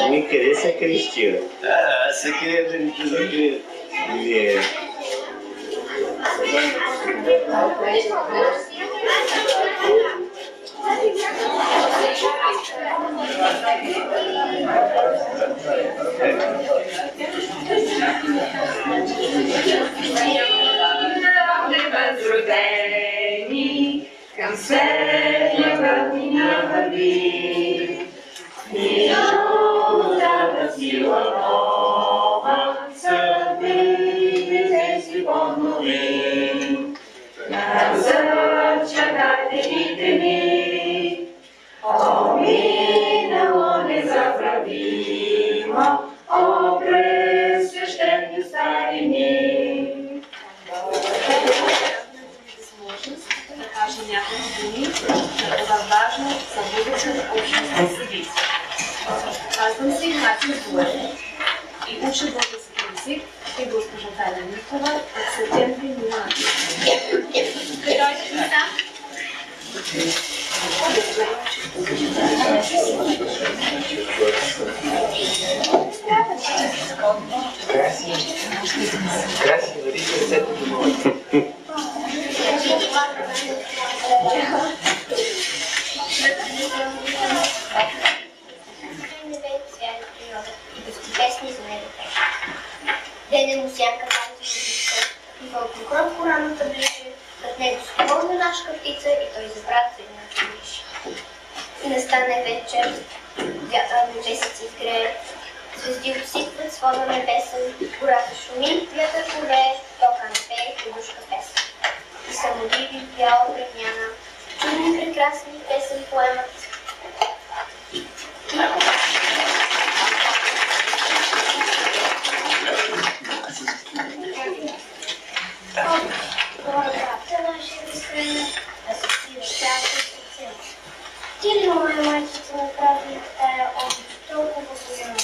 Me interessa é Cristina. Ah, você queria dizer. Казвам се Игнатия Буев и уча български език и госпожа Таня Митова от септември миналата. Къде дойдете места? Красиво, видите сето до моето. Песни за него. Дене му сянка памти и вълкокръв кораната ближе, пред него скорна нашка птица и той забрат се едната ближе. И настане вечер, месец изгрее, звезди обсипват свода небесен, гората шуми, вятър повее, тока не пее, подушка песен. И самодиви бяла премяна, чудни прекрасни песен поемат. Ти ли, моя майчица, направи тая обич толкова голяма,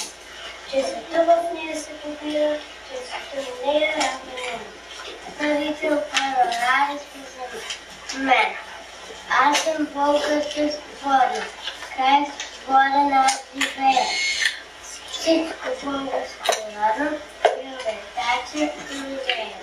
че света в нея се побира, че света в нея разменява. Правител пара радост за мен. Аз съм вълкът с вода, край с вода на живея. Всичко българско народно, приоритаче и идея.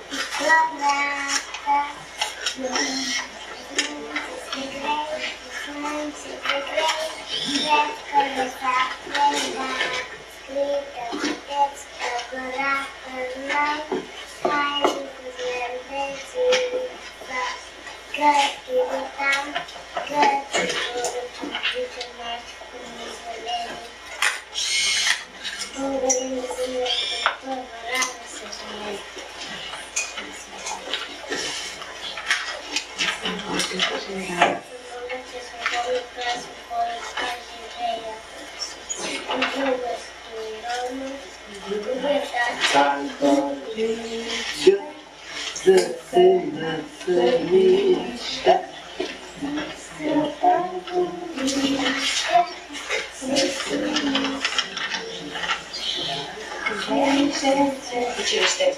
Училище.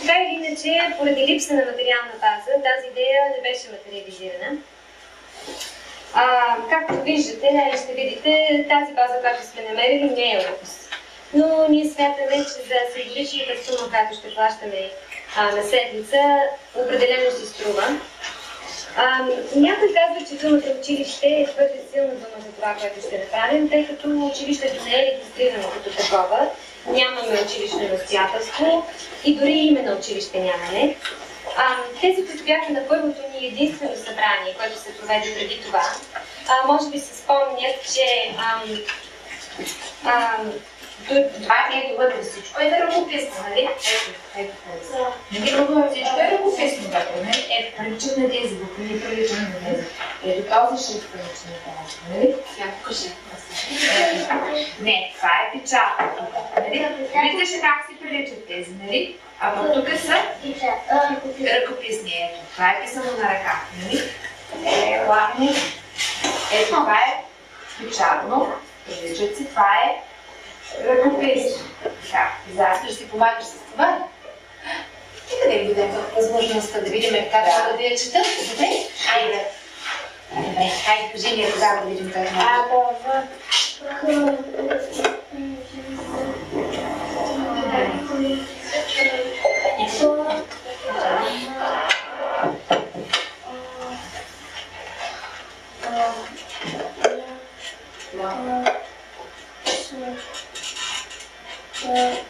Така или иначе, поради липса на материална база, тази идея не беше материализирана. Както виждате, ще видите, тази база, която сме намерили, не е лукс. Но ние смятаме, че за символичната сума, която ще плащаме на седмица, определено си струва. Някой казва, че думата училище е твърде силна дума за това, което ще направим, тъй като училището не е регистрирано като такова, нямаме училищно настоятелство и дори име на училище нямаме. Тези, които бяха на първото ни единствено събрание, което се проведе преди това, може би се спомнят, че това не е добър за всичко. Е да ръкописно, нали? Ето. Не е добър всичко, е ръкописно, нали? Ето, приличам на тези букви, не приличам на тези. Ето този ще приличам на тази, нали? Покажи. Не, това е печата. Виждаш как си приличат тези, нали? А тук са ръкописни. Ето, това е писано на ръка, нали? Ладно. Ето, това е печатно. Приличат си, това е ръкопис. Така, израстваш, си помагаш с това. Нека да ви дадем възможността да видим как да ви я четат. Добре? Айде. Добре, хайде, кажи ми тогава да видим как Да.